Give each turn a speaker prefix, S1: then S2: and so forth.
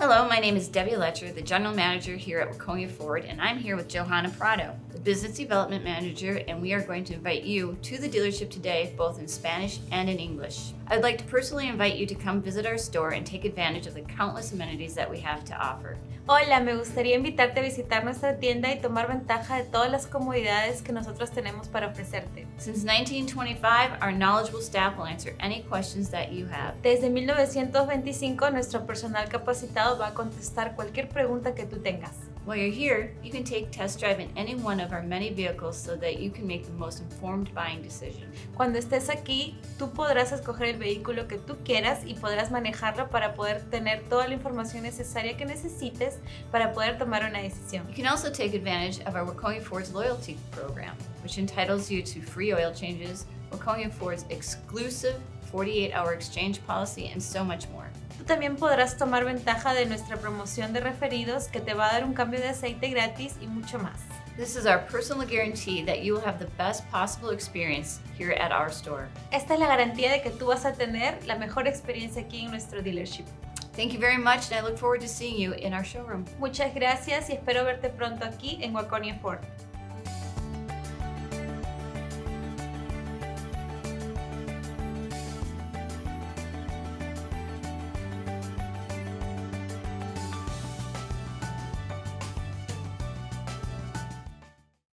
S1: Hello, my name is Deb Letcher, the General Manager here at Waconia Ford, and I'm here with Johanna Prado, the Business Development Manager, and we are going to invite you to the dealership today, both in Spanish and in English. I'd like to personally invite you to come visit our store and take advantage of the countless amenities that we have to offer.
S2: Hola, me gustaría invitarte a visitar nuestra tienda y tomar ventaja de todas las comodidades que nosotros tenemos para ofrecerte.
S1: Since 1925, our knowledgeable staff will answer any questions that you have.
S2: Desde 1925, nuestro personal capacitado va a contestar cualquier pregunta que tú tengas.
S1: While you're here, you can take test drive in any one of our many vehicles so that you can make the most informed buying decision.
S2: Cuando estés aquí, tú podrás escoger el vehículo que tú quieras y podrás manejarlo para poder tener toda la información necesaria que necesites para poder tomar una decisión.
S1: You can also take advantage of our Waconia Ford's loyalty program, which entitles you to free oil changes, Waconia Ford's exclusive 48-hour exchange policy, and so much more.
S2: Tú también podrás tomar ventaja de nuestra promoción de referidos que te va a dar un cambio de aceite gratis y mucho más.
S1: This is our personal guarantee that you will have the best possible experience here at our store.
S2: Esta es la garantía de que tú vas a tener la mejor experiencia aquí en nuestro dealership.
S1: Thank you very much, and I look forward to seeing you in our showroom.
S2: Muchas gracias y espero verte pronto aquí en Waconia Ford.